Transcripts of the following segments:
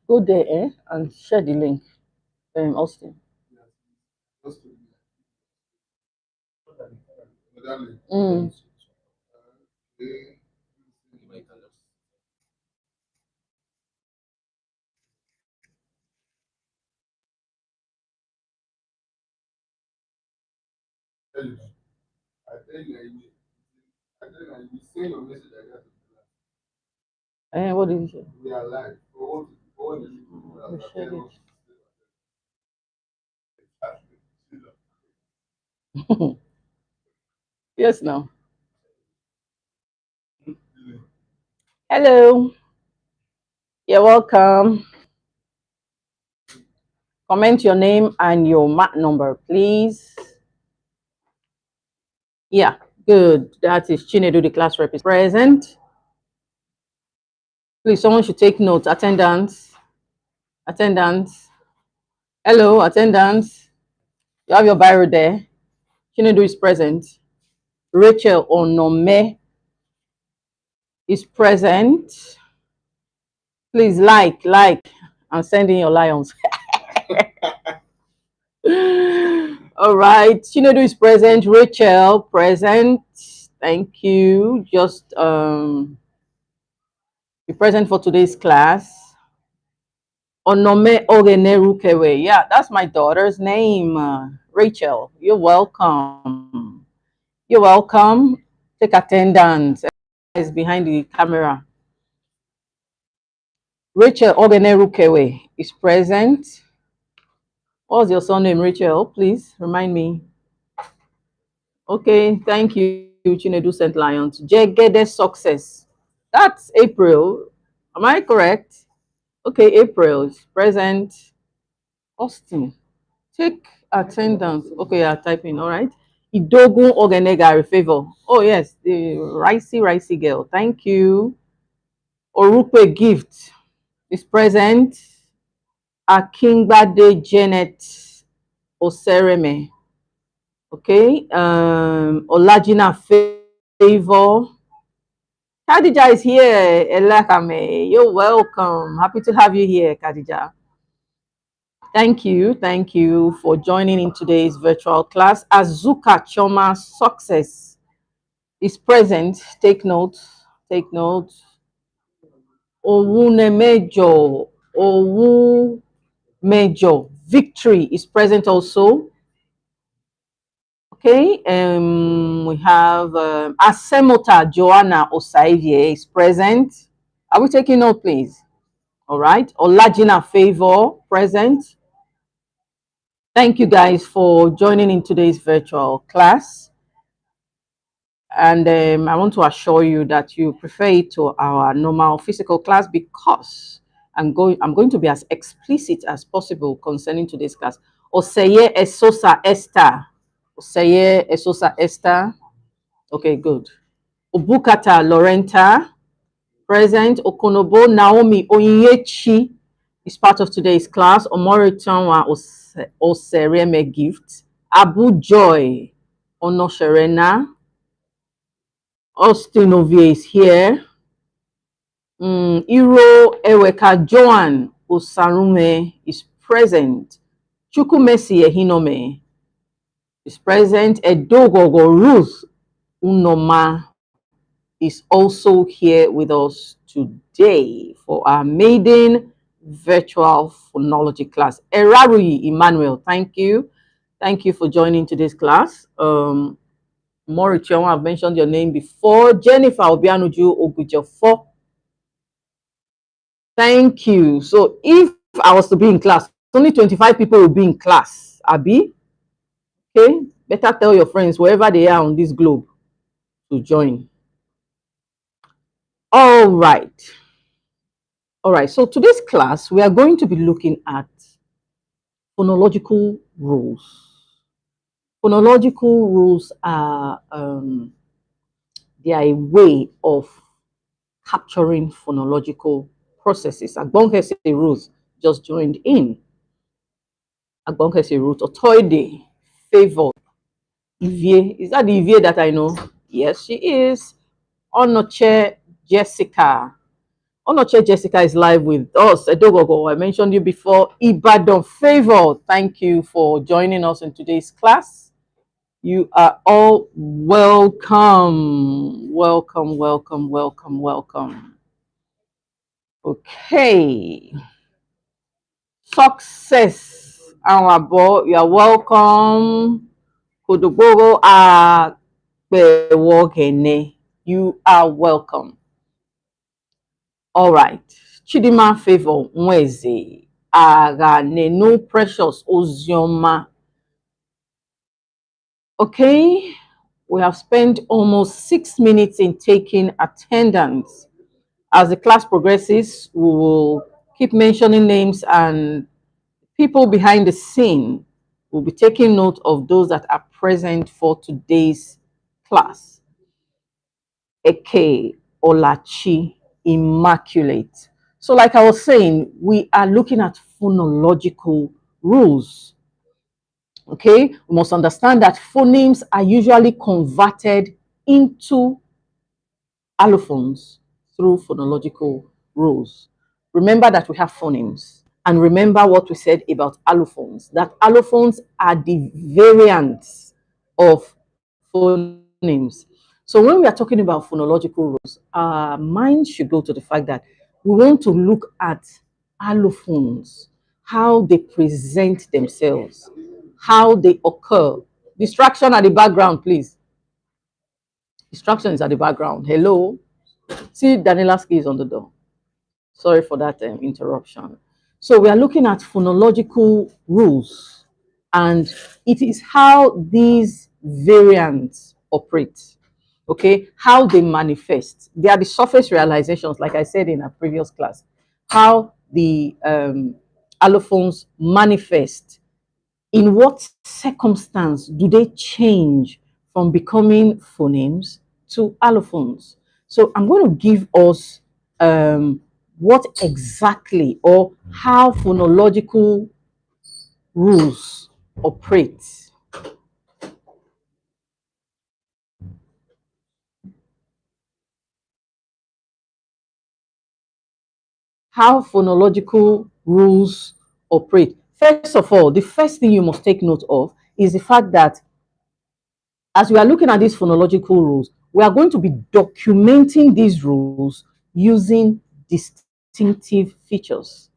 Go there, and share the link, Austin. Mm. What did you say? We shared it. Yes, now. Hello. You're welcome. Comment your name and your mat number, please. Yeah, good. That is Chinedu, the class rep is present. Please, someone should take notes. Attendance. Attendance. Hello, attendance. You have your biro there. Chinedu is present. Rachel Onome is present. Please like, and send in your lions. All right. Chinedu is present. Rachel, present. Thank you. Just be present for today's class. Onome Ogenerukewe. Yeah, that's my daughter's name. Rachel, you're welcome. You're welcome. Take attendance. Is behind the camera. Rachel Ogenerukewe is present. What's your surname, Rachel? Please remind me. Okay, thank you, Chinedu St. Lions. Jegede Success. That's April. Am I correct? Okay, April is present. Austin, take attendance. Okay, you're typing, all right. Idogun Ogenegari favor. Oh, yes, the ricey girl. Thank you. Orupe Gift is present. Akingbade Janet Osereme. Okay. Olajina Favor. Khadija is here. Elakame. You're welcome. Happy to have you here, Khadija. Thank you. Thank you for joining in today's virtual class. Azuka Choma Success is present. Take note. Take note. Owunemejo. Owumejo. Victory is present also. Okay. We have Asemota Joanna Osaivie is present. Are we taking note, please? All right. Olajina Favor present. Thank you guys for joining in today's virtual class. And I want to assure you that you prefer it to our normal physical class because I'm going to be as explicit as possible concerning today's class. Oseye Esosa Esther. Oseye Esosa Esther. Okay, good. Obukata Lorenta. Present. Okonobo Naomi Onyechi is part of today's class. Omoritanwa Osereme Gift. Abu Joy Onosherena. Austin Ovie is here. Iro Eweka Joan Osarume is present. Chukwumesi Ehinome is present. Edogogo Ruth Unoma is also here with us today for our maiden virtual phonology class. Erarui Emmanuel, thank you. Thank you for joining today's class. Morichion, I've mentioned your name before. Jennifer Obianuju Ogujofo. Thank you. So if I was to be in class, only 25 people will be in class. Abi? Okay. Better tell your friends wherever they are on this globe to join. All right. All right. So today's class, we are going to be looking at phonological rules. Phonological rules are they are a way of capturing phonological processes. Agbonkese rules just joined in. Agbonkese root, Otoide, Favor, Ivie. Is that the Ivie that I know? Yes, she is. Onoche Jessica. Onoche Jessica is live with us. Edogogo, I mentioned you before. Ibadan Favor, thank you for joining us in today's class. You are all welcome. Welcome, welcome, welcome, welcome. Okay. Success. Awabo, you are welcome. Kodogoro Agbewogene, you are welcome. All right. Chidima Favor Mweze. Nenu Precious Ozioma. Okay. We have spent almost 6 minutes in taking attendance. As the class progresses, we will keep mentioning names and people behind the scene. We'll be taking note of those that are present for today's class. Eke Olachi Immaculate. So, like I was saying, we are looking at phonological rules. Okay, we must understand that phonemes are usually converted into allophones through phonological rules. Remember that we have phonemes, and remember what we said about allophones, that allophones are the variants of phonemes. So when we are talking about phonological rules, our mind should go to the fact that we want to look at allophones, how they present themselves, how they occur. Distraction at the background, please. Distraction is at the background. Hello. See, Daniela's key is on the door. Sorry for that interruption. So we are looking at phonological rules, and it is how these variants operate. Okay, how they manifest. They are the surface realizations, like I said in a previous class, how the allophones manifest. In what circumstance do they change from becoming phonemes to allophones? So I'm going to give us what exactly or how phonological rules operate. How phonological rules operate. First of all, the first thing you must take note of is the fact that as we are looking at these phonological rules, we are going to be documenting these rules using distinctive features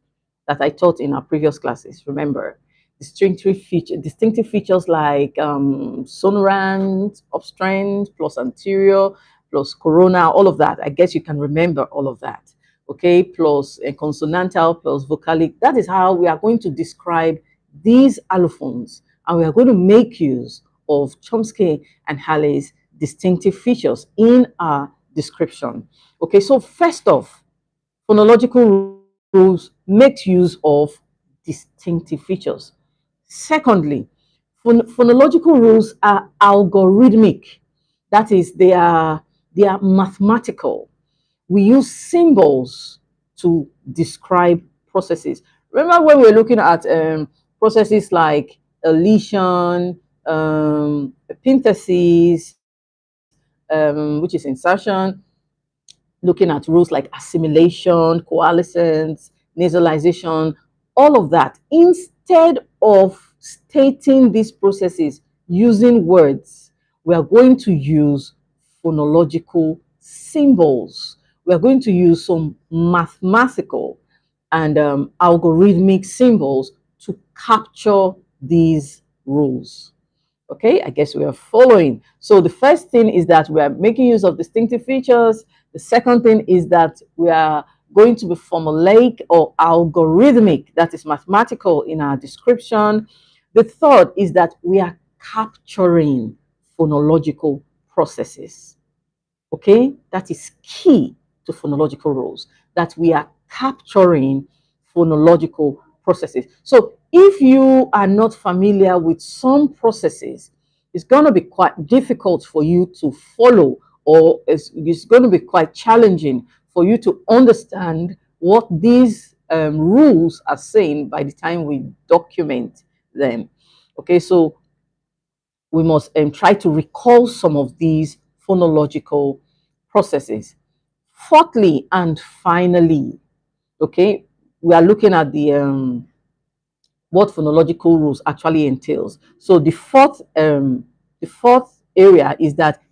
that I taught in our previous classes. Remember, distinctive features like sonorant, obstruent, plus anterior, plus corona, all of that. I guess you can remember all of that. Okay, plus consonantal, plus vocalic. That is how we are going to describe these allophones, and we are going to make use of Chomsky and Halley's distinctive features in our description. Okay, so first off, phonological rules make use of distinctive features. Secondly, phonological rules are algorithmic. That is, they are mathematical. We use symbols to describe processes. Remember when we were looking at processes like elision, epinthesis, which is insertion, looking at rules like assimilation, coalescence, nasalization, all of that. Instead of stating these processes using words, we are going to use phonological symbols. We are going to use some mathematical and algorithmic symbols to capture these rules. Okay, I guess we are following. So the first thing is that we are making use of distinctive features. The second thing is that we are going to be formulaic or algorithmic, that is mathematical in our description. The third is that we are capturing phonological processes. Okay, that is key to phonological rules, that we are capturing phonological processes. So if you are not familiar with some processes, it's going to be quite difficult for you to follow, or it's going to be quite challenging for you to understand what these rules are saying by the time we document them. Okay, so we must try to recall some of these phonological processes. Fourthly and finally, okay, we are looking at the what phonological rules actually entails. So the fourth area is that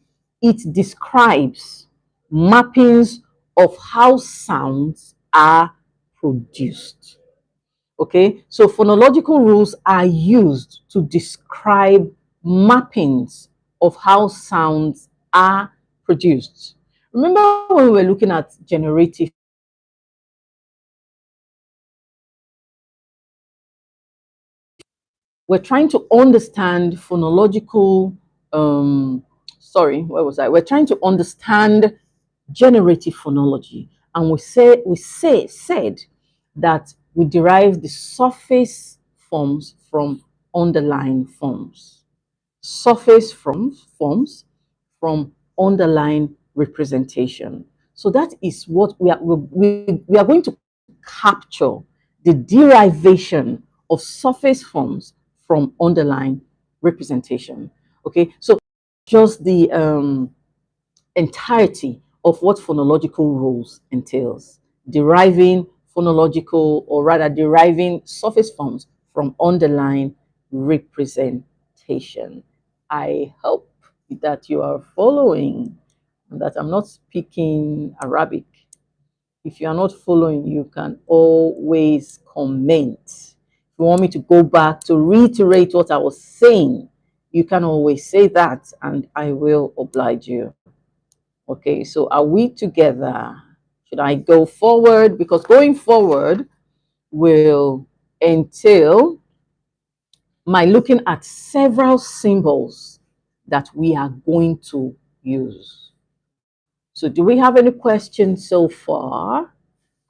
it describes mappings of how sounds are produced. Okay, so phonological rules are used to describe mappings of how sounds are produced. Remember when we were looking at generative, we're trying to understand phonological, sorry, where was I? We're trying to understand generative phonology. And said that we derive the surface forms from underlying forms. Surface forms from underlying representation. So that is what we are going to capture the derivation of surface forms from underlying representation. Okay, so just the entirety of what phonological rules entails, deriving phonological, or rather deriving surface forms from underlying representation. I hope that you are following, that I'm not speaking Arabic. If you are not following, you can always comment. If you want me to go back to reiterate what I was saying, you can always say that and I will oblige you. Okay, so are we together? Should I go forward? Because going forward will entail my looking at several symbols that we are going to use. So, do we have any questions so far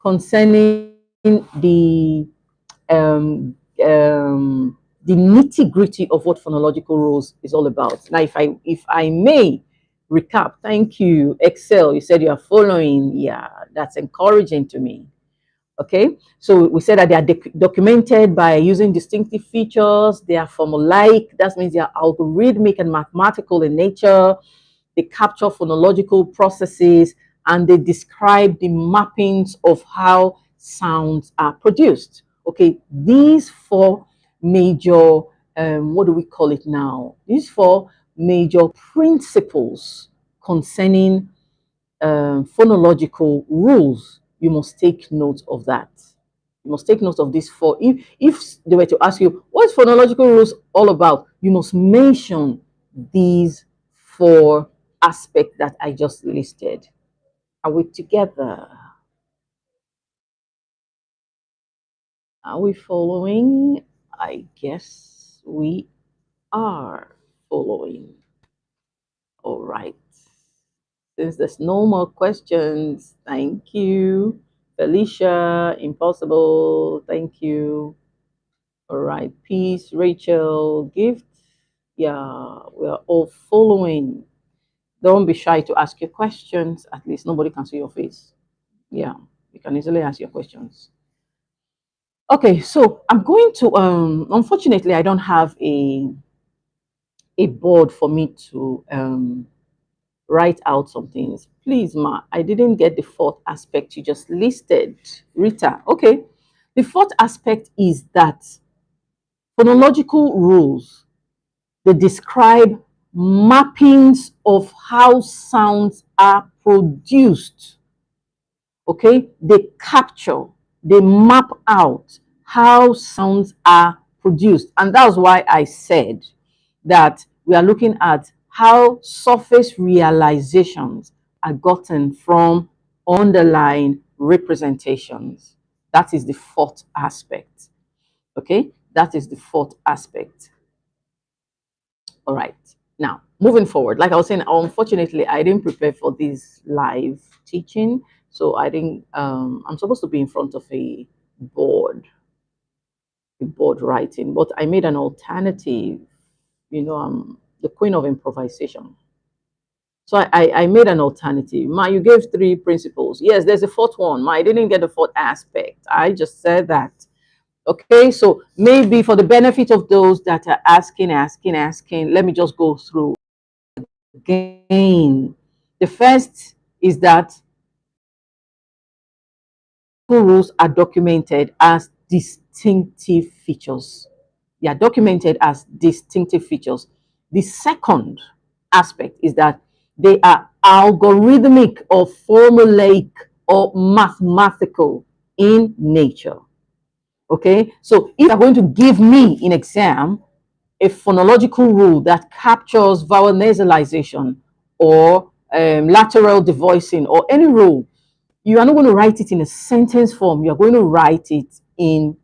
concerning the um, the nitty gritty of what phonological rules is all about? Now, if I may recap, thank you, Excel. You said you are following. Yeah, that's encouraging to me. Okay, so we said that they are documented by using distinctive features. They are formulaic. That means they are algorithmic and mathematical in nature. They capture phonological processes and they describe the mappings of how sounds are produced. Okay, these four major, what do we call it now? These four major principles concerning phonological rules, you must take note of that. You must take note of these four. If they were to ask you, what is phonological rules all about? You must mention these four aspects that I just listed. Are we together? Are we following? I guess we are following. All right. Since there's no more questions, thank you. Felicia, Impossible, thank you. All right, Peace, Rachel, Gift. Yeah, we're all following. Don't be shy to ask your questions. At least nobody can see your face. Yeah, you can easily ask your questions. Okay, so I'm going to unfortunately I don't have a board for me to write out some things. Please, Ma, I didn't get the fourth aspect you just listed. Rita, okay. The fourth aspect is that phonological rules, they describe mappings of how sounds are produced. Okay, they capture, they map out how sounds are produced. And that's why I said that we are looking at how surface realizations are gotten from underlying representations. That is the fourth aspect. Okay, that is the fourth aspect. All right. Now, moving forward, like I was saying, unfortunately, I didn't prepare for this live teaching. So I think I'm supposed to be in front of board, a board writing, but I made an alternative. You know, I'm the queen of improvisation. So I made an alternative. Ma, you gave three principles. Yes, there's a fourth one. Ma, I didn't get the fourth aspect. I just said that. Okay, so maybe for the benefit of those that are asking, let me just go through again. The first is that rules are documented as distinctive features. They are documented as distinctive features. The second aspect is that they are algorithmic or formulaic or mathematical in nature. Okay, so if you're going to give me in exam a phonological rule that captures vowel nasalization or lateral devoicing or any rule, you are not going to write it in a sentence form. You're going to write it in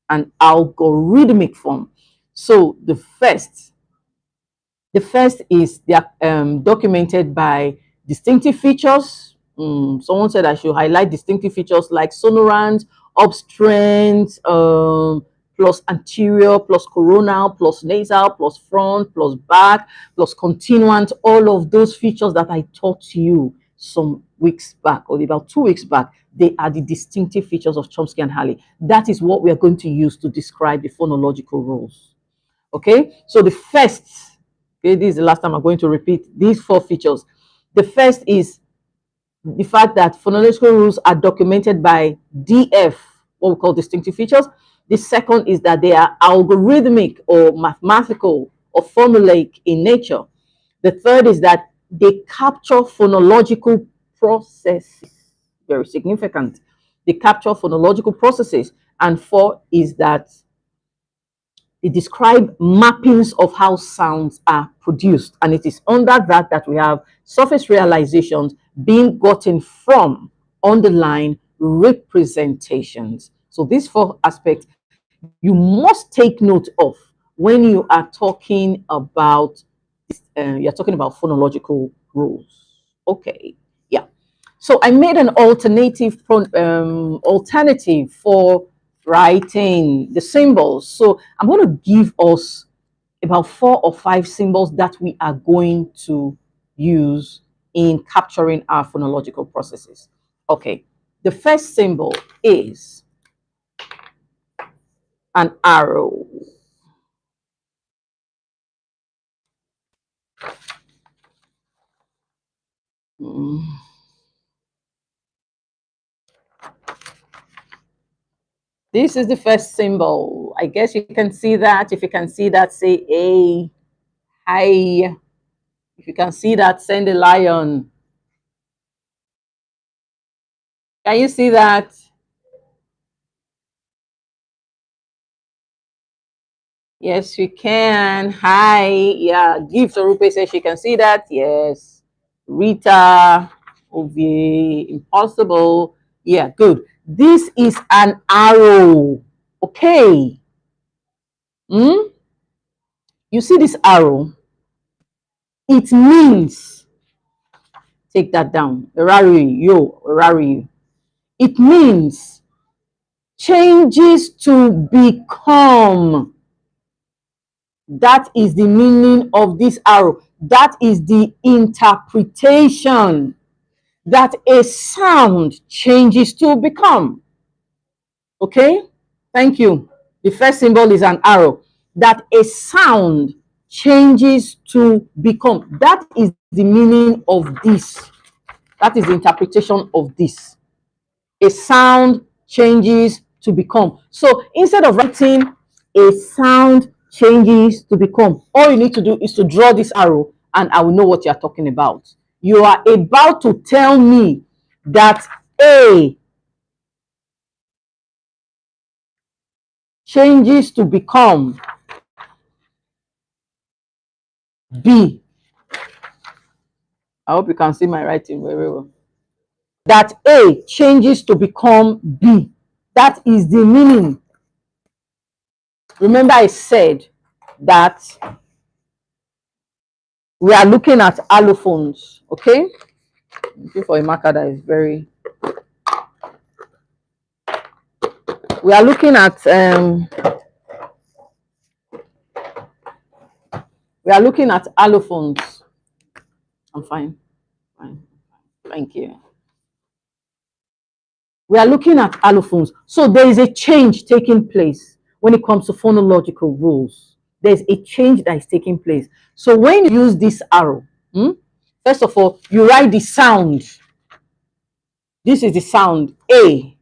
an algorithmic form. So the first is they are documented by distinctive features. Someone said I should highlight distinctive features like sonorant, obstruent, plus anterior, plus coronal, plus nasal, plus front, plus back, plus continuant. All of those features that I taught you some weeks back, or about 2 weeks back, they are the distinctive features of Chomsky and Halley. That is what we are going to use to describe the phonological rules. Okay, so the first, okay, this is the last time I'm going to repeat these 4 features. The first is the fact that phonological rules are documented by DF, what we call distinctive features. The second is that they are algorithmic or mathematical or formulaic in nature. The third is that they capture phonological processes, very significant. They capture phonological processes. And 4 is that they describe mappings of how sounds are produced. And it is under that we have surface realizations being gotten from underlying representations. So these 4 aspects you must take note of when you are talking about you're talking about phonological rules. Okay, yeah. So I made an alternative for writing the symbols. So I'm going to give us about 4 or 5 symbols that we are going to use in capturing our phonological processes. Okay, the first symbol is an arrow. This is the first symbol. I guess you can see that. If you can see that, say A. Hi. If you can see that, send a lion. Can you see that? Yes, we can. Hi. Yeah, give Sorupe says she can see that. Yes. Rita, Ovie, impossible. Yeah, good. This is an arrow. Okay. You see this arrow? It means, take that down. Where are you? Where are you? It means changes to become. That is the meaning of this arrow. That is the interpretation that a sound changes to become. Okay? Thank you. The first symbol is an arrow. That a sound changes to become. That is the meaning of this. That is the interpretation of this. A sound changes to become. So instead of writing a sound changes to become, all you need to do is to draw this arrow and I will know what you're talking about. You are about to tell me that A changes to become B. I hope you can see my writing very well. That A changes to become B. That is the meaning. Remember I said that we are looking at allophones, okay? Looking for a marker that is very. We are looking at allophones. I'm fine. Fine. Thank you. We are looking at allophones. So there is a change taking place when it comes to phonological rules. There's a change that is taking place. So when you use this arrow, first of all, you write the sound. This is the sound A.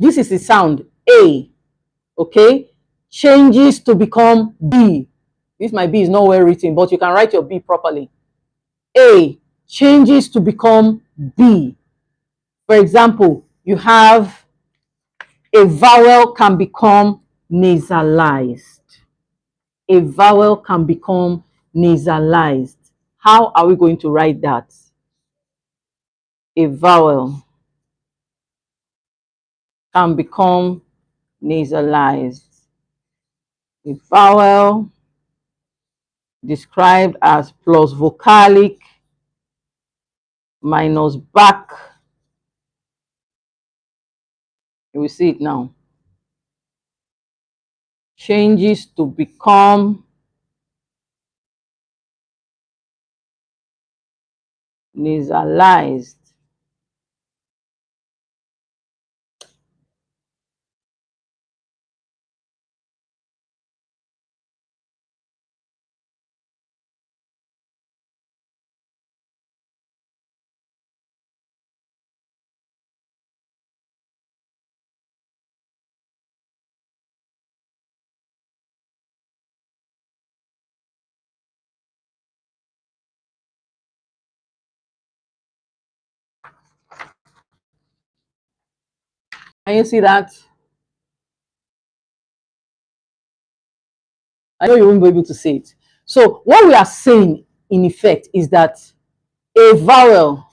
This is the sound A, okay, changes to become B. This my B is not well written, but you can write your B properly. A changes to become B. For example, you have a vowel can become nasalized. A vowel can become nasalized. How are we going to write that? A vowel can become nasalized. A vowel described as plus vocalic minus back. You will see it now. Changes to become nasalized. Can you see that? I know you won't be able to see it. So what we are saying in effect is that a vowel,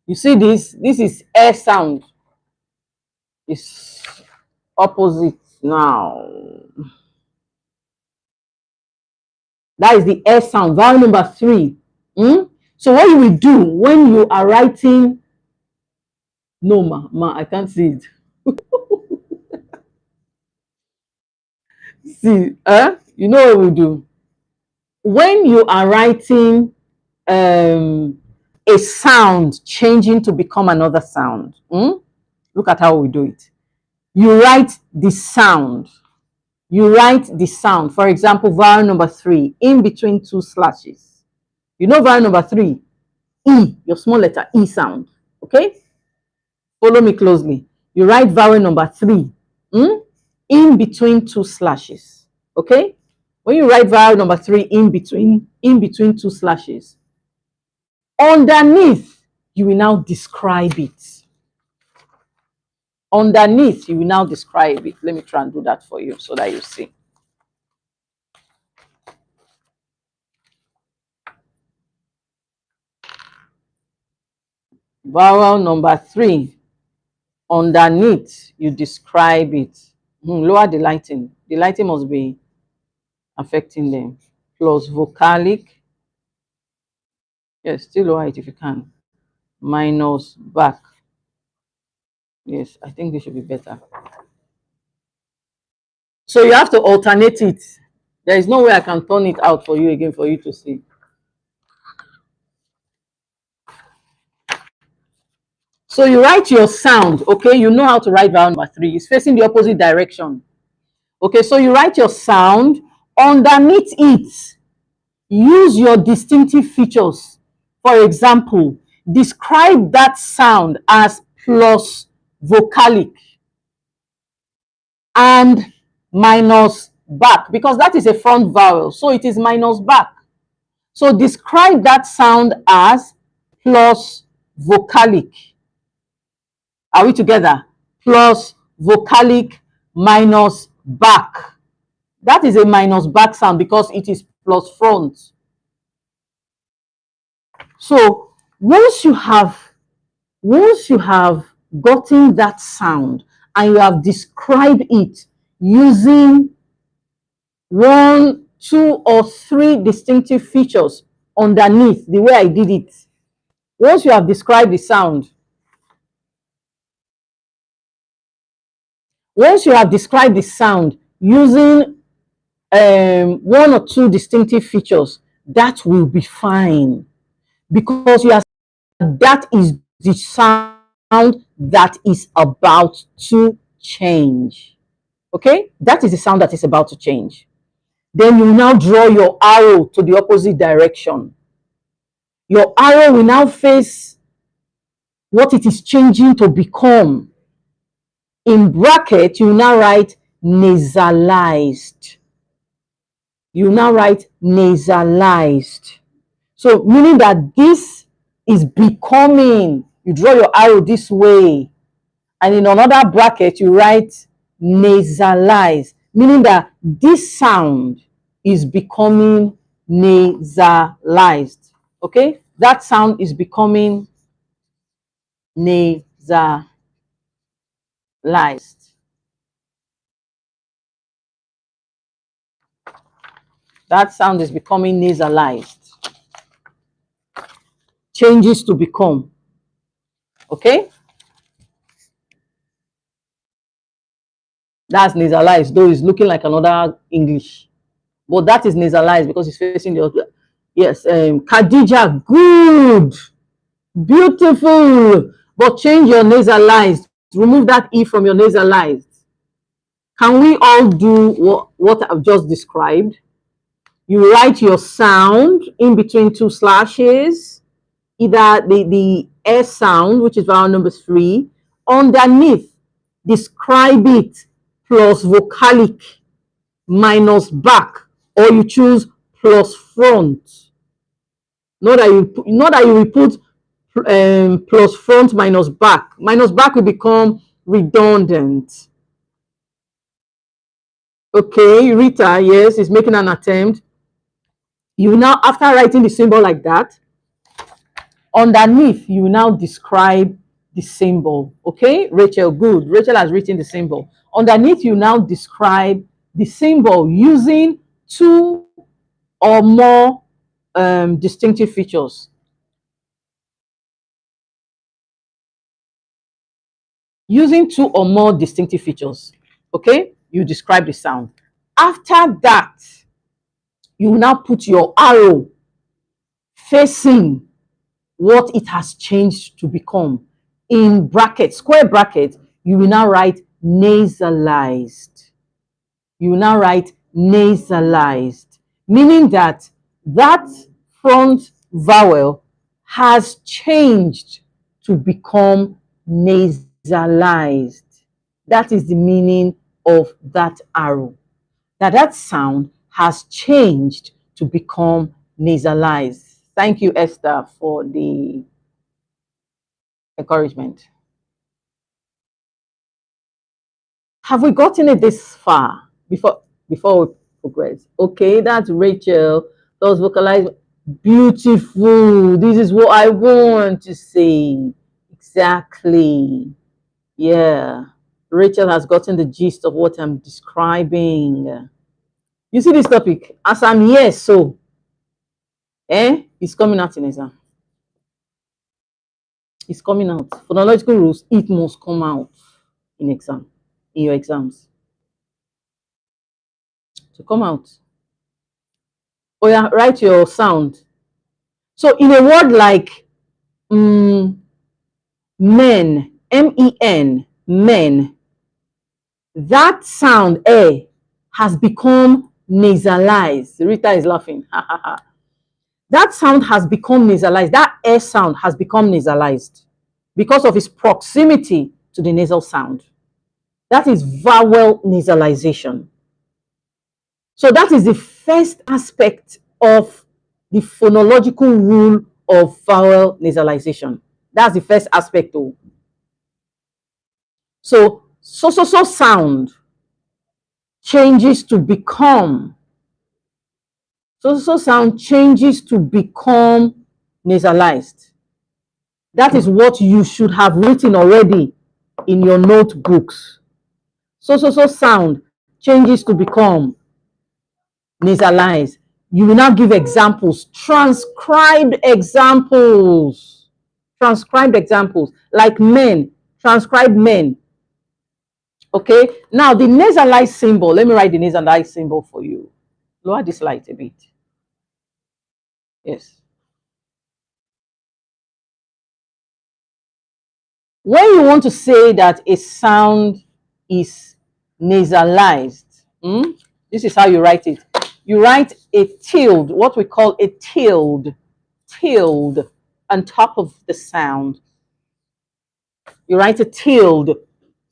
you see this is air sound. It's opposite now. That is the air sound, vowel number 3. So what you will do when you are writing, no ma, I can't see it. See, you know what we do? When you are writing a sound changing to become another sound, look at how we do it. You write the sound. You write the sound. For example, vowel number 3, in between 2 slashes. You know vowel number 3, E, your small letter E sound. Okay? Follow me closely. You write vowel number 3, in between 2 slashes. Okay? When you write vowel number 3 in between 2 slashes, underneath, you will now describe it. Underneath, you will now describe it. Let me try and do that for you so that you see. Vowel number 3, underneath, you describe it. Lower the lighting. The lighting must be affecting them. Plus vocalic. Yes, still lower it if you can. Minus back. Yes, I think this should be better. So you have to alternate it. There is no way I can turn it out for you again for you to see. So you write your sound, okay? You know how to write vowel number 3. It's facing the opposite direction. Okay, so you write your sound. Underneath it, use your distinctive features. For example, describe that sound as plus vocalic and minus back, because that is a front vowel, so it is minus back. So describe that sound as plus vocalic. Are we together? Plus vocalic minus back. That is a minus back sound because it is plus front. So once you have gotten that sound and you have described it using 1, 2, or 3 distinctive features underneath, the way I did it, once you have described the sound, using 1 or 2 distinctive features, that will be fine, because you are, that is the sound that is about to change. Okay, that is the sound that is about to change. Then you now draw your arrow to the opposite direction. Your arrow will now face what it is changing to become. In bracket, you now write nasalized. You now write nasalized. So meaning that this is becoming, you draw your arrow this way, and in another bracket you write nasalized, meaning that this sound is becoming nasalized. Okay, that sound is becoming nasalized. That sound is becoming nasalized. Changes to become. Okay, that's nasalized, though it's looking like another English, but that is nasalized because it's facing the other. Yes, Khadija, good, beautiful, but change your nasalized. Remove that E from your nasalized. Can we all do what I've just described? You write your sound in between two slashes, either the air sound, which is vowel number 3, underneath, describe it plus vocalic minus back, or you choose plus front. Not that you will put plus front minus back. Minus back will become redundant. Okay, Rita, yes, is making an attempt. You now, after writing the symbol like that, underneath, you now describe the symbol. Okay, Rachel, good. Rachel has written the symbol. Underneath, you now describe the symbol using 2 or more distinctive features. Using 2 or more distinctive features. Okay, you describe the sound. After that, you will now put your arrow facing what it has changed to become. In bracket, square bracket, you will now write nasalized. You will now write nasalized, meaning that that front vowel has changed to become nasalized. That is the meaning of that arrow. That sound has changed to become nasalized. Thank you, Esther, for the encouragement. Have we gotten it this far before we progress? Okay, that's Rachel. Those vocalize beautiful. This is what I want to say. Exactly. Yeah. Rachel has gotten the gist of what I'm describing. You see this topic? As I'm here, so it's coming out in exam. It's coming out. Phonological rules, it must come out in exam, in your exams. To come out. Oh yeah, write your sound. So in a word like men, men, men, that sound a has become nasalized. Rita is laughing. That sound has become nasalized. That air sound has become nasalized because of its proximity to the nasal sound. That is vowel nasalization. So that is the first aspect of the phonological rule of vowel nasalization. That's the first aspect though. So sound changes to become. Sound changes to become nasalized. That is what you should have written already in your notebooks. Sound changes to become nasalized. You will now give examples, transcribed examples, like men, transcribed men. Okay, now the nasalized symbol, let me write the nasalized symbol for you. Lower this light a bit. Yes. When you want to say that a sound is nasalized, this is how you write it. You write a tilde, what we call a tilde on top of the sound. You write a tilde.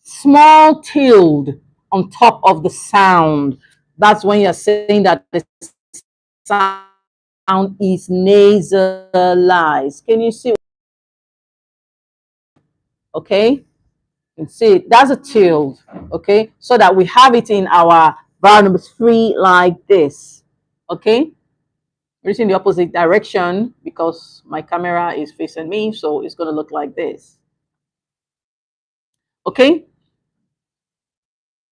small tilde on top of the sound. That's when you're saying that the sound is nasalized. Can you see? Okay, you can see that's a tilde. Okay, so that we have it in our vowel number 3 like this. Okay, reaching the opposite direction because my camera is facing me, so it's going to look like this. Okay,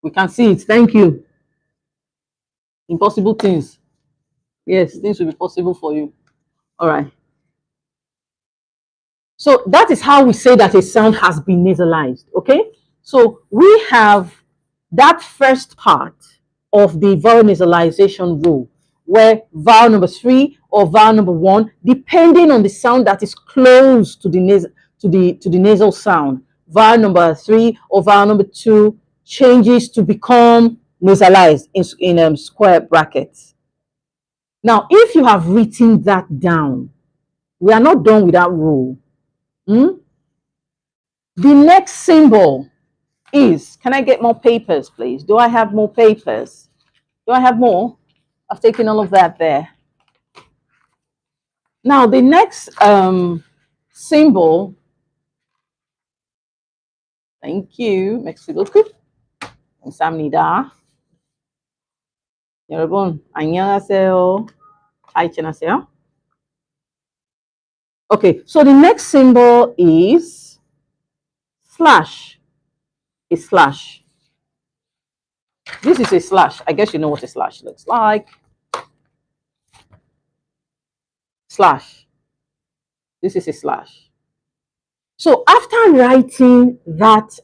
we can see it. Thank you. Impossible things. Yes, things will be possible for you. All right. So that is how we say that a sound has been nasalized. Okay. So we have that first part of the vowel nasalization rule, where vowel number 3 or vowel number 1, depending on the sound that is close to the nasal sound, vowel number 3 or vowel number 2 changes to become nasalized in square brackets. Now, if you have written that down, we are not done with that rule. The next symbol is, can I get more papers, please? Do I have more papers? Do I have more? I've taken all of that there. Now, the next symbol, thank you. Merci beaucoup. 감사합니다. 여러분, 안녕하세요. 잘 지내세요? Okay, so the next symbol is slash. A slash. This is a slash. I guess you know what a slash looks like. Slash. This is a slash. So after writing that,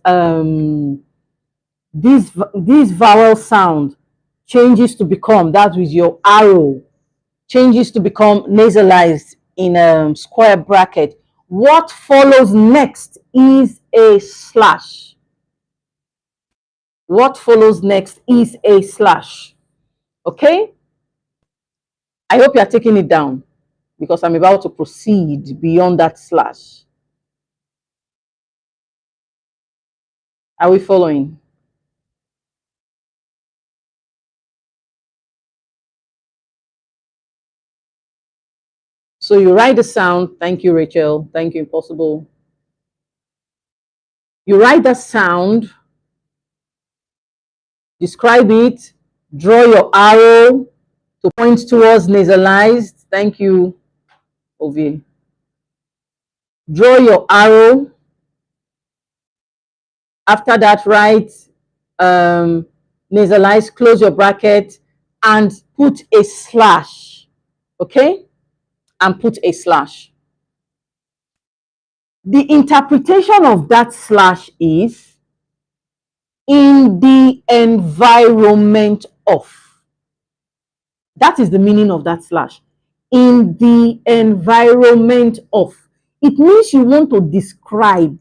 this vowel sound changes to become, that with your arrow, changes to become nasalized in a square bracket. What follows next is a slash. What follows next is a slash. Okay? I hope you are taking it down because I'm about to proceed beyond that slash. Are we following? So you write the sound. Thank you, Rachel. Thank you, Impossible. You write the sound, describe it, draw your arrow to point towards nasalized. Thank you, Ovi. Draw your arrow. After that, write nasalized, close your bracket, and put a slash. Okay? And put a slash. The interpretation of that slash is in the environment of. That is the meaning of that slash. In the environment of. It means you want to describe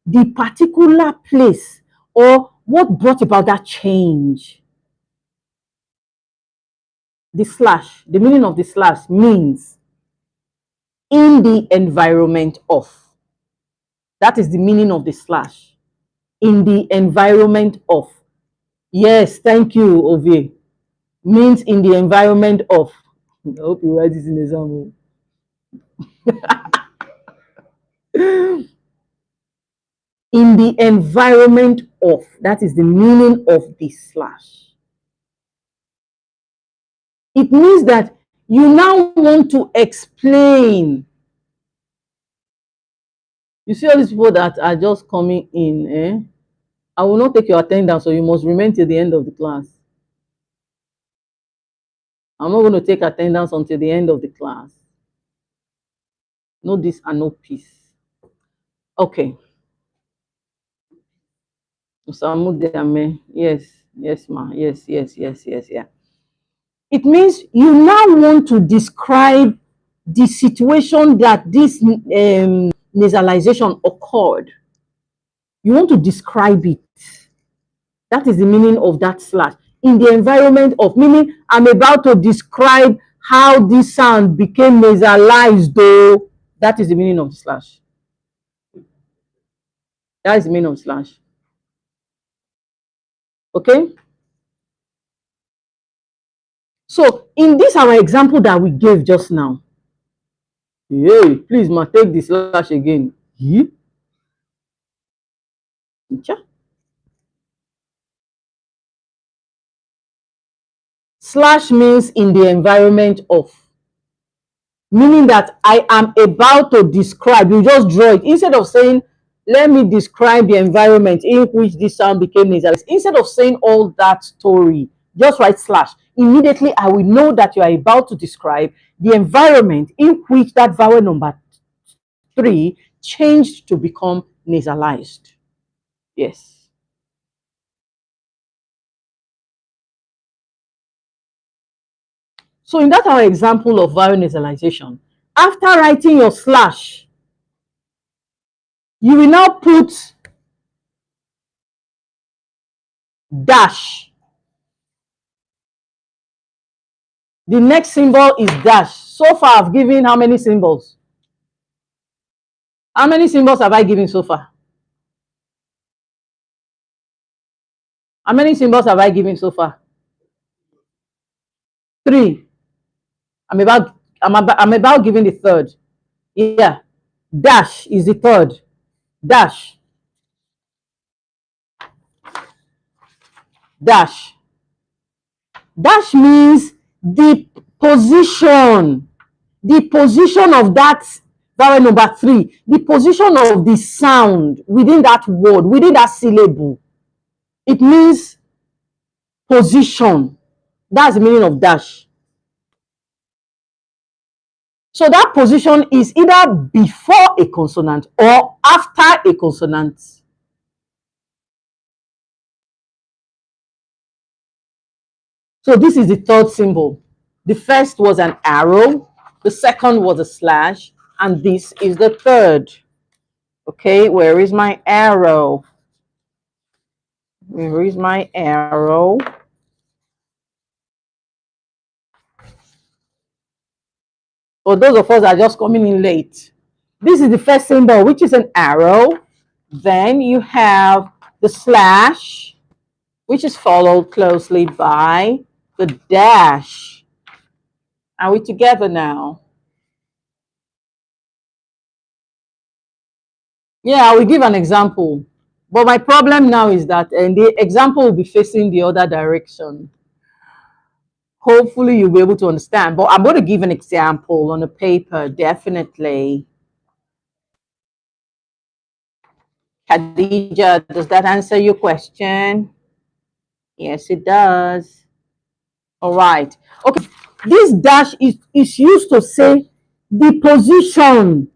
the particular place or what brought about that change. The slash, the meaning of the slash means in the environment of. That is the meaning of the slash. In the environment of. Yes, thank you, Ovie. Means in the environment of. I hope you write this in example. In the environment of. That is the meaning of the slash. It means that you now want to explain. You see all these people that are just coming in, eh? I will not take your attendance, so you must remain till the end of the class. I'm not going to take attendance until the end of the class. No this and no peace. Okay. Yes, yes, ma. Yes, yes, yes, yes, yeah. It means you now want to describe the situation that this nasalization occurred. You want to describe it. That is the meaning of that slash. In the environment of, meaning I'm about to describe how this sound became nasalized, though. That is the meaning of the slash. That is the meaning of slash. Okay. So in this our example that we gave just now, hey, please ma take the slash again. Slash means in the environment of, meaning that I am about to describe. You just draw it instead of saying, let me describe the environment in which this sound became nasal. Instead of saying all that story, just write slash. Immediately I will know that you are about to describe the environment in which that vowel number 3 changed to become nasalized. Yes. So in that our example of vowel nasalization, after writing your slash, you will now put dash. The next symbol is dash. So far, I've given how many symbols? How many symbols have I given so far? How many symbols have I given so far? 3. I'm about giving the third. Yeah. Dash is the third. Dash. Dash. Dash means the position. The position of that vowel number 3. The position of the sound within that word, within that syllable. It means position. That's the meaning of dash. So that position is either before a consonant or after a consonant. So this is the third symbol. The first was an arrow, the second was a slash, and this is the third. Okay, where is my arrow? Where is my arrow? For those of us that are just coming in late, this is the first symbol, which is an arrow. Then you have the slash, which is followed closely by the dash. Are we together now? Yeah, I will give an example. But my problem now is that the example will be facing the other direction. Hopefully you'll be able to understand. But I'm going to give an example on a paper, definitely. Khadija, does that answer your question? Yes, it does. All right. Okay. This dash is used to say the position.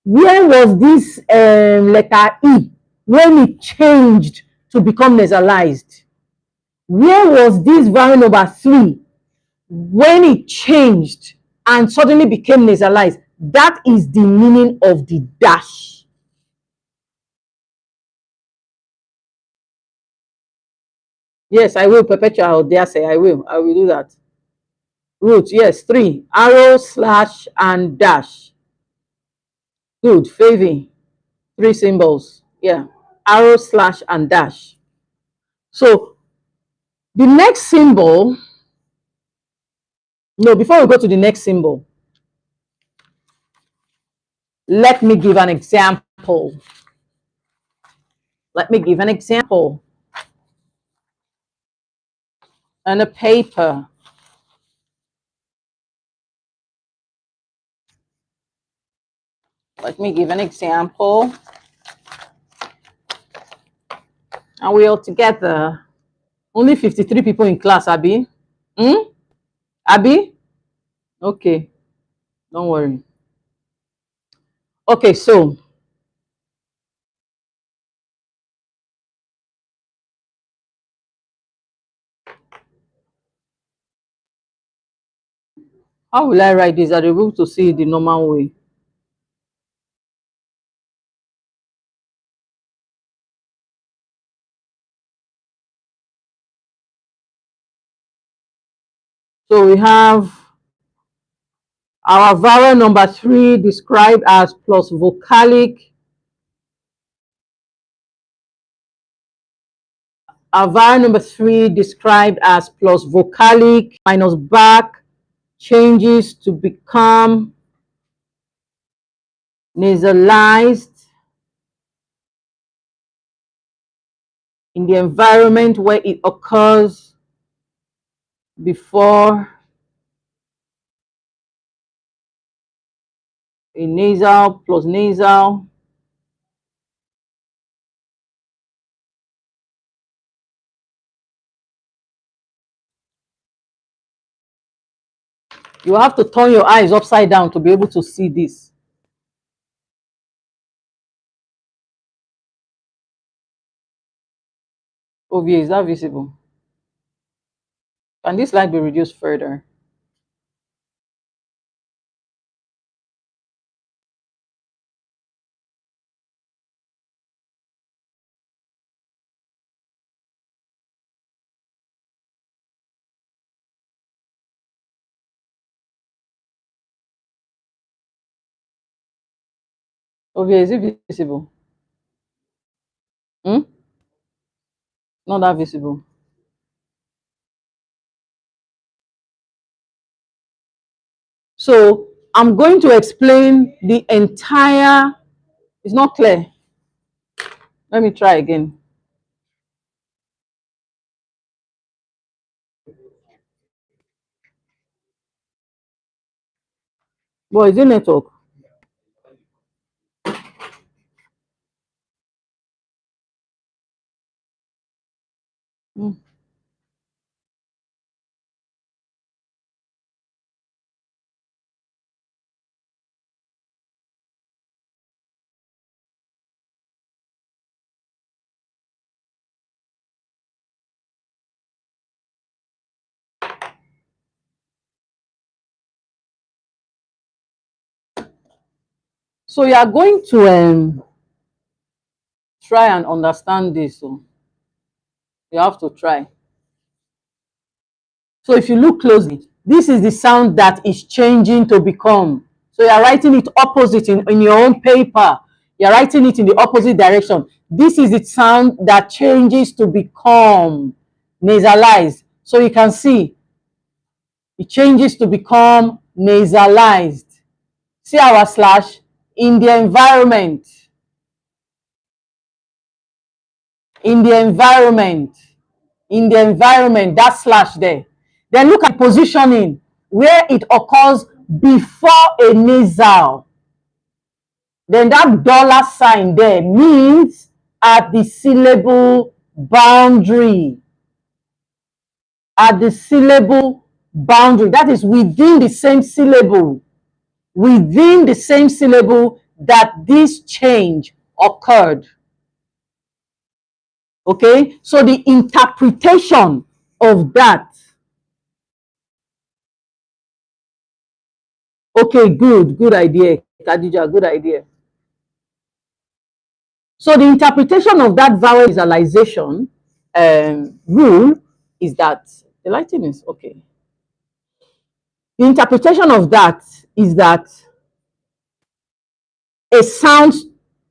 Where was this letter E when it changed to become nasalized? Where was this vowel number 3 when it changed and suddenly became nasalized? That is the meaning of the dash. Yes, I will, Perpetual. Dare say I will. I will do that. Root, yes, 3. Arrow, slash, and dash. Good, Favy. 3 symbols. Yeah. Arrow, slash, and dash. So the next symbol, no, before we go to the next symbol, let me give an example. Let me give an example on a paper. Let me give an example. Are we all together? Only 53 people in class, Abby. Abby? Okay, don't worry. Okay, so how will I write this? Are you able to see it the normal way? So we have our vowel number 3 described as plus vocalic Our vowel number 3, described as plus vocalic minus back, changes to become nasalized in the environment where it occurs before a nasal plus nasal. You have to turn your eyes upside down to be able to see this. Ovia, is that visible? Can this light be reduced further? Ovia, is it visible? Hmm? Not that visible. So I'm going to explain the entire, it's not clear. Let me try again. Boy, is it network? Hmm. So you are going to try and understand this. So you have to try. So if you look closely, this is the sound that is changing to become. So you're writing it opposite in your own paper. You're writing it in the opposite direction. This is the sound that changes to become nasalized. So you can see it changes to become nasalized. See our slash in the environment. In the environment. In the environment, that slash there. Then look at positioning where it occurs before a nasal. Then that dollar sign there means at the syllable boundary. At the syllable boundary. That is within the same syllable. Within the same syllable that this change occurred. Okay, so the interpretation of that. Okay, good idea, Khadija, good idea. So the interpretation of that vowel nasalization rule is that the lighting is okay. The interpretation of that is that a sound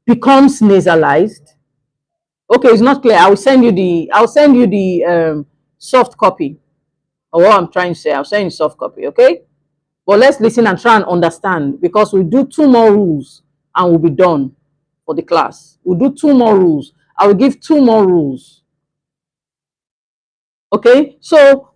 becomes nasalized. Okay, it's not clear. I'll send you the soft copy of what I'm trying to say. I'll send you soft copy, okay? But let's listen and try and understand, because we'll do 2 more rules and we'll be done for the class. We'll do 2 more rules. I will give 2 more rules. Okay, so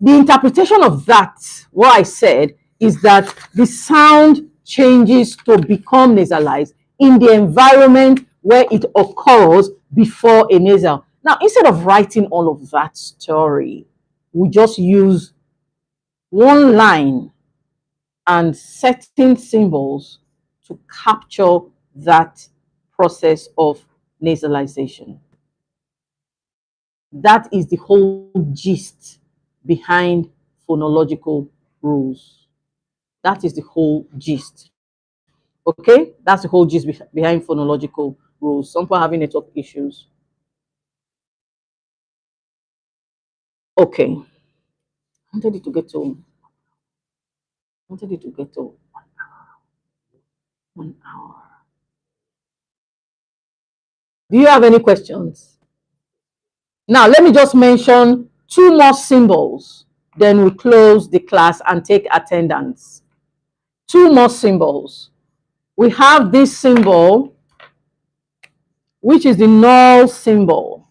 the interpretation of that, what I said, is that the sound changes to become nasalized in the environment where it occurs before a nasal. Now, instead of writing all of that story, we just use one line and certain symbols to capture that process of nasalization. That is the whole gist behind phonological rules. That is the whole gist. Okay? That's the whole gist behind phonological rules. Some people are having network issues. Okay. I wanted it to get to 1 hour. Do you have any questions? Now, let me just mention two more symbols. Then we close the class and take attendance. Two more symbols. We have this symbol, which is the null symbol.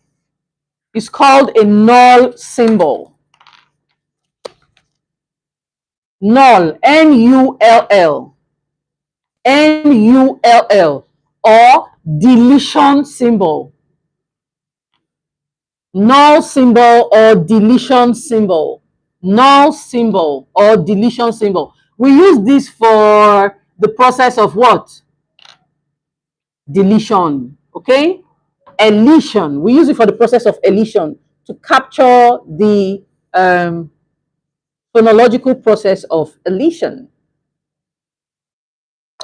It's called a null symbol. Null, N-U-L-L. N-U-L-L, or deletion symbol. Null symbol or deletion symbol. Null symbol or deletion symbol. We use this for the process of what? Deletion, okay? Elision. We use it for the process of elision to capture the phonological process of elision,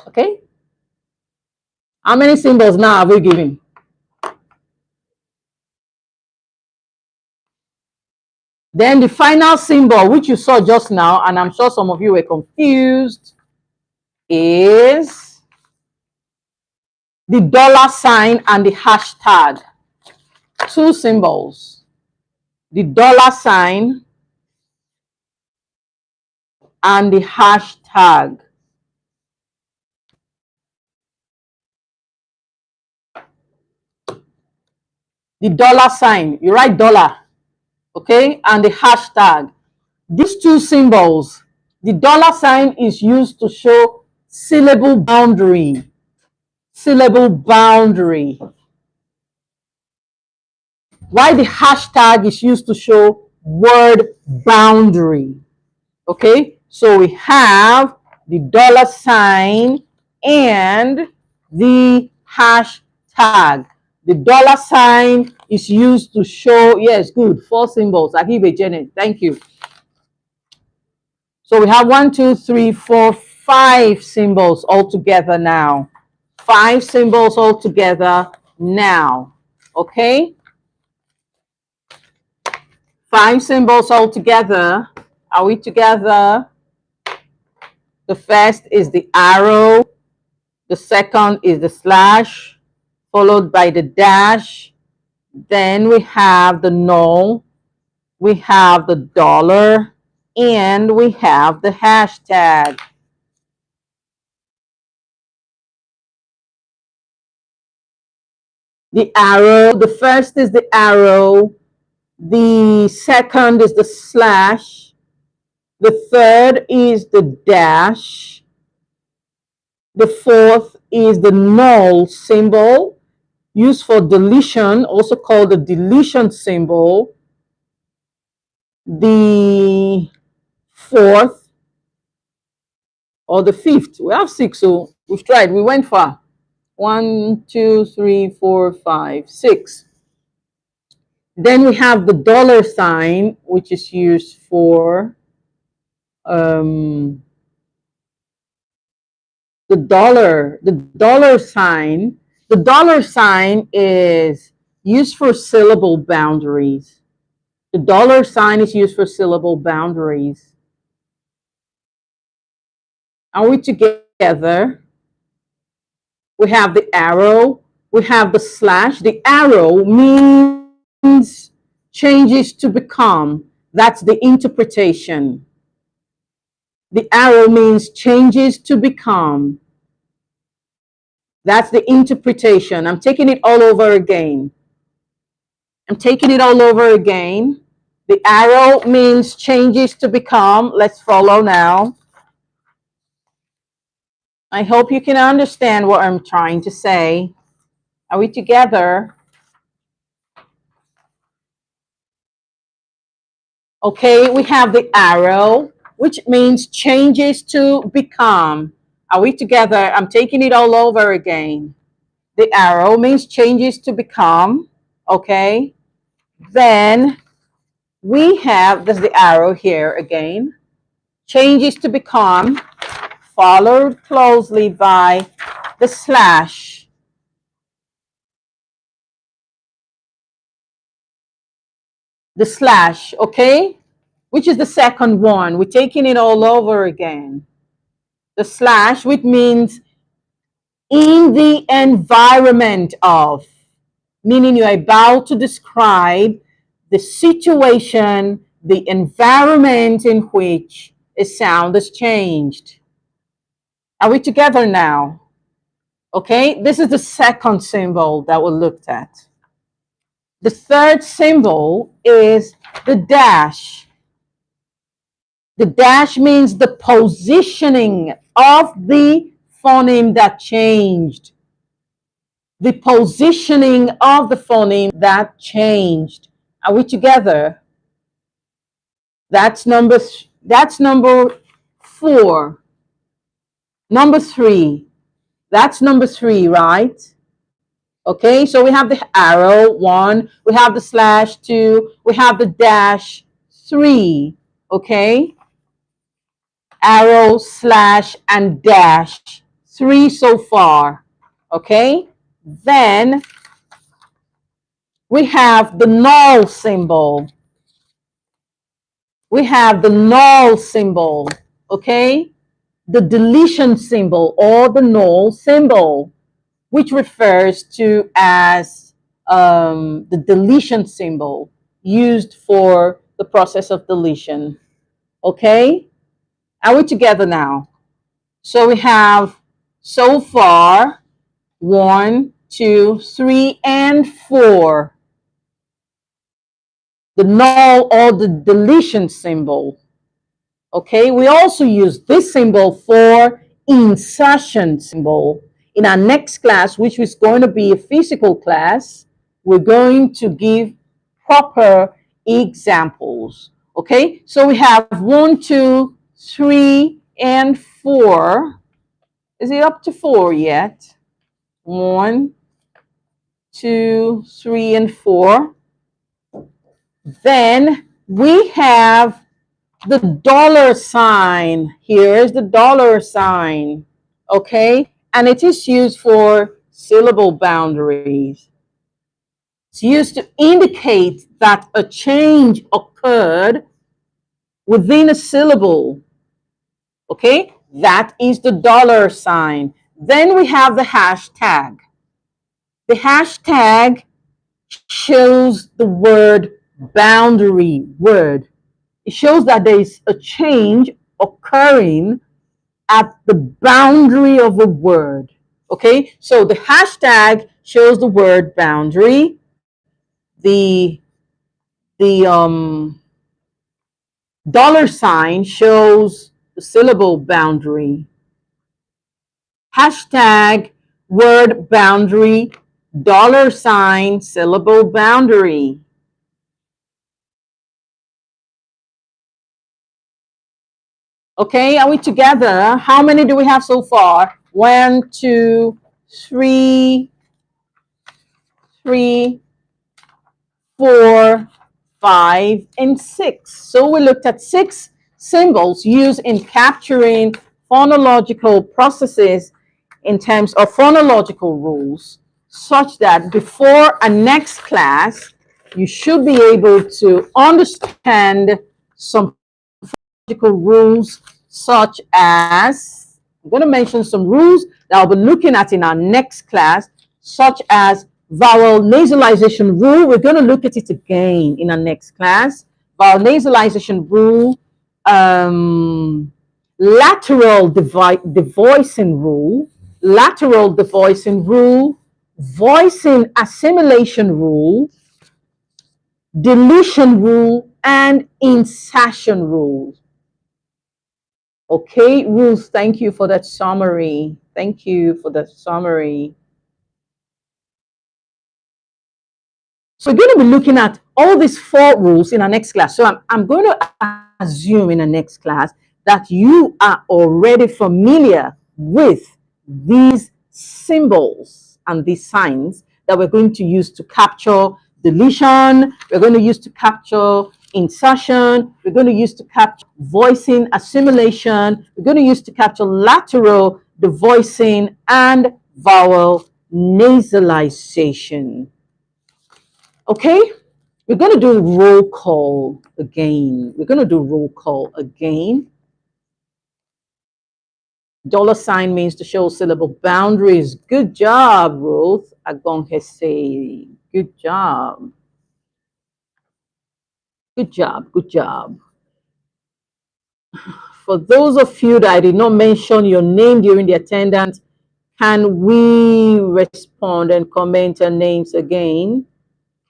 okay? How many symbols now have we given? Then the final symbol, which you saw just now, and I'm sure some of you were confused, is the dollar sign and the hashtag. Two symbols. The dollar sign and the hashtag. The dollar sign, you write dollar, okay, and the hashtag. These two symbols, the dollar sign is used to show syllable boundary. Syllable boundary. While the hashtag is used to show word boundary. Okay, so we have the dollar sign and the hashtag. The dollar sign is used to show, yes, good, four symbols. Akibe Janet, thank you. So we have 1, 2, 3, 4, 5 symbols all together now. 5 symbols all together now. Okay? 5 symbols all together. Are we together? The first is the arrow. The second is the slash, followed by the dash. Then we have the null. We have the dollar. And we have the hashtag. The arrow, the first is the arrow. The second is the slash. The third is the dash. The fourth is the null symbol, used for deletion, also called the deletion symbol. The fourth or the fifth, we have 6, so we've tried, we went far. 1, 2, 3, 4, 5, 6. Then we have the dollar sign, which is used for the dollar sign. The dollar sign is used for syllable boundaries. The dollar sign is used for syllable boundaries. Are we together? We have the arrow. We have the slash. The arrow means changes to become. That's the interpretation. The arrow means changes to become. That's the interpretation. I'm taking it all over again. I'm taking it all over again. The arrow means changes to become. Let's follow now. I hope you can understand what I'm trying to say. Are we together? Okay, we have the arrow, which means changes to become. Are we together? I'm taking it all over again. The arrow means changes to become. Okay. Then we have, there's the arrow here again. Changes to become, followed closely by the slash. The slash, okay? Which is the second one. We're taking it all over again. The slash, which means in the environment of, meaning you're about to describe the situation, the environment in which a sound is changed. Are we together now? Okay, this is the second symbol that we looked at. The third symbol is the dash. The dash means the positioning of the phoneme that changed. The positioning of the phoneme that changed. Are we together? That's number 4. Number 3. That's number 3, right? Okay, so we have the arrow 1, we have the slash 2, we have the dash 3. Okay, arrow, slash, and dash 3 so far. Okay, then we have the null symbol. We have the null symbol. Okay, the deletion symbol or the null symbol, which refers to as the deletion symbol used for the process of deletion. Okay, are we together now? So we have so far 1, 2, 3, and 4. The null or the deletion symbol. Okay, we also use this symbol for insertion symbol. In our next class, which is going to be a physical class, we're going to give proper examples. Okay, so we have 1, 2, 3, and 4. Is it up to 4 yet? 1, 2, 3, and 4. Then we have the dollar sign. Here is the dollar sign. Okay, and it is used for syllable boundaries. It's used to indicate that a change occurred within a syllable. Okay, that is the dollar sign. Then we have the hashtag. The hashtag shows the word boundary word. It shows that there is a change occurring at the boundary of a word. Okay, so the hashtag shows the word boundary. The dollar sign shows the syllable boundary. Hashtag word boundary, dollar sign syllable boundary. Okay, are we together? How many do we have so far? 1, 2, 3, 4, 5, and 6. So we looked at 6 symbols used in capturing phonological processes in terms of phonological rules, such that before our next class, you should be able to understand some rules, such as, I'm going to mention some rules that I'll be looking at in our next class, such as vowel nasalization rule. We're going to look at it again in our next class. Vowel nasalization rule, lateral devoicing rule, lateral devoicing rule, voicing assimilation rule, deletion rule, and insertion rule. Okay, Ruth, thank you for that summary. Thank you for that summary. So we're going to be looking at all these 4 rules in our next class. So I'm going to assume in the next class that you are already familiar with these symbols and these signs that we're going to use to capture deletion, we're going to use to capture insertion, we're going to use to capture voicing assimilation, we're going to use to capture lateral devoicing and vowel nasalization. Okay, we're going to do roll call again. We're going to do roll call again. Dollar sign means to show syllable boundaries. Good job, Ruth. Agongese. Good job. Good job. Good job. For those of you that I did not mention your name during the attendance, can we respond and comment our names again?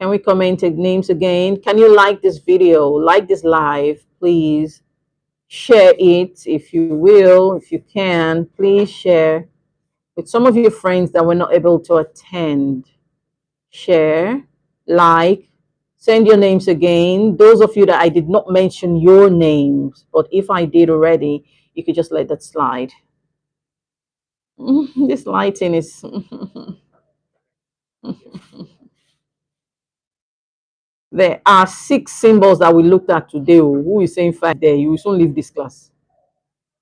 Can we comment our names again? Can you like this video, like this live, please? Share it if you will, if you can. Please share with some of your friends that were not able to attend. Share, like, send your names again. Those of you that I did not mention your names, but if I did already, you could just let that slide. This lighting is. There are 6 symbols that we looked at today. Who is saying 5 there? You will soon leave this class.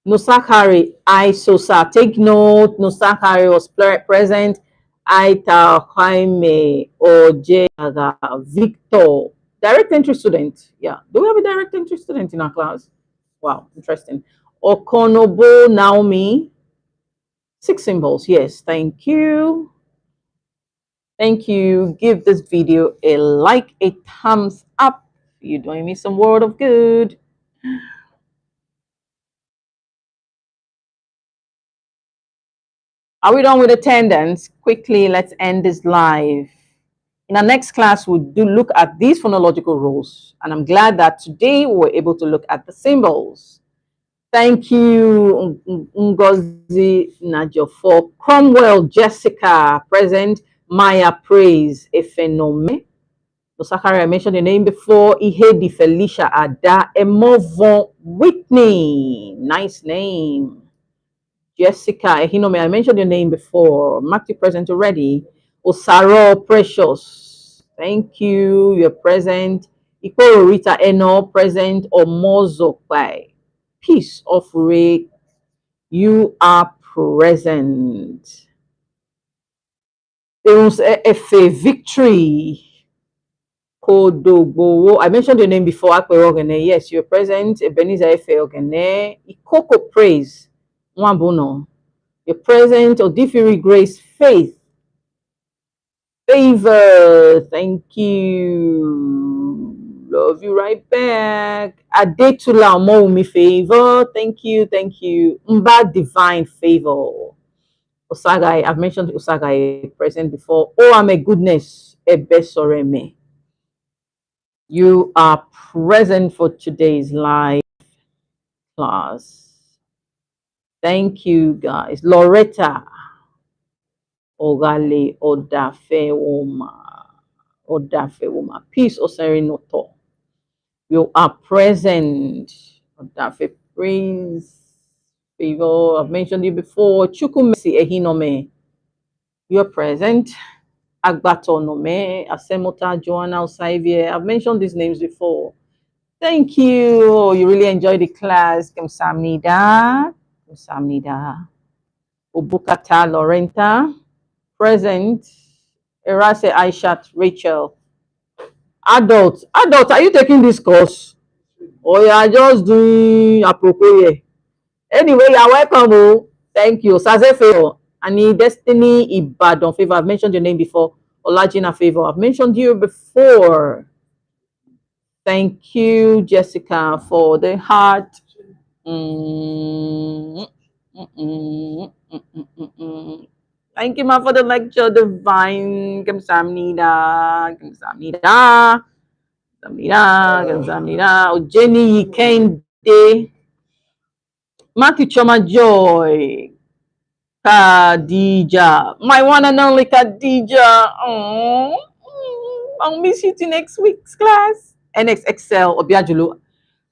Nosakari, Isosa. Take note, Nosakari was present. Aita, Jaime, Ojeaga, Victor. Direct entry student. Yeah. Do we have a direct entry student in our class? Wow, interesting. Okonobo, Naomi. 6 symbols. Yes, thank you. Thank you. Give this video a like, a thumbs up. You're doing me some word of good. Are we done with attendance? Quickly, let's end this live. In our next class, we'll look at these phonological rules. And I'm glad that today we were able to look at the symbols. Thank you, Ngozi Najo, for Cromwell, Jessica, present. Maya, praise, Efenome. Osakari, I mentioned your name before. Ihedi, Felicia, Ada, Emovon, Whitney. Nice name. Jessica Ehinome, I mentioned your name before. Matthew present already. Osaro Precious, thank you. You're present. Ikoro Rita Eno present. Omozo Pai. Peace of Ray, you are present. There was a victory. Kodogbo. I mentioned your name before. Akpe Yes, you're present. Ebenezer Efe Ogene. Ikoko Praise. Mwambono. Your present, Odifiri Grace, Faith, Favor, thank you. Love you right back. Adetula Omoumi, Favor, thank you, thank you. Mba Divine Favor. Osagai, I've mentioned Osagai present before. Oh, I'm a goodness, Ebesoreme. You are present for today's live class. Thank you, guys. Loretta. Ogale Odafewoma. Odafewoma. Peace Oserinoto. You are present. Odafe Prince. Favor. I've mentioned it before. Chukumesi Ehinome. You are present. Agbato Nome. Asemota Joanna Osaivie. I've mentioned these names before. Thank you. Oh, you really enjoyed the class. Kamsamnida. Kamsamnida. Obukata Lorenta. Present. Erase Aishat Rachel. Adults, are you taking this course? Or you are just doing appropriate? Anyway, you are welcome. Oh. Thank you. Saze Favor. Ani Destiny Ibadan Favor. I've mentioned your name before. Olajina Favor. I've mentioned you before. Thank you, Jessica, for the heart. Mm, mm, mm, mm, mm, mm, mm. Thank you, ma, for the lecture, divine. Kamsamnida. Kamsamnida. Kamsamnida. Jenny Kende. Matthew Choma Joy. Khadija. My one and only Khadija. Oh, I'll miss you to next week's class. NX Excel Obiajulu.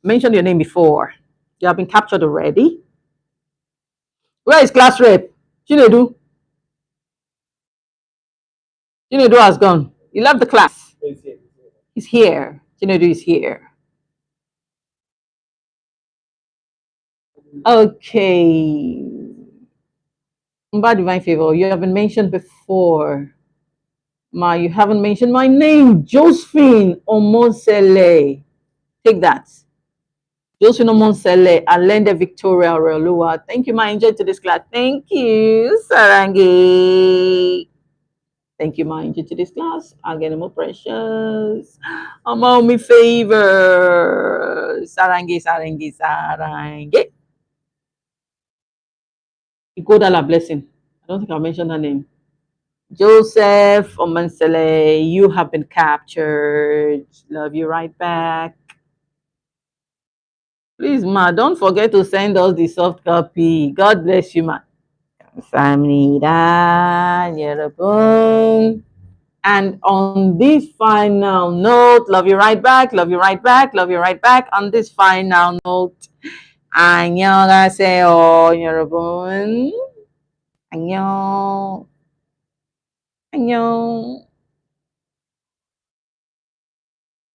Mentioned your name before. You have been captured already. Where is class rep? Chinedu. Chinedu has gone. He left the class. He's here. Chinedu is here. Okay. Mba Divine Favor, you have been mentioned before. Ma, you haven't mentioned my name. Josephine Omonsele. Take that. Josephine Omonsele, Alende Victoria Relua. Thank you, ma. Enjoyed to this class. Thank you, Sarangi. Thank you, ma. Into this class. Again, more precious. Among me favor. Sarangi, sarangi, sarangi. Ikodala blessing. I don't think I mentioned her name. Joseph Omansele, you have been captured. Love you right back. Please, ma, don't forget to send us the soft copy. God bless you, ma. Samnida, Yerabun. And on this final note, love you right back, love you right back, love you right back. On this final note, 안녕하세요, 여러분. 안녕. 안녕.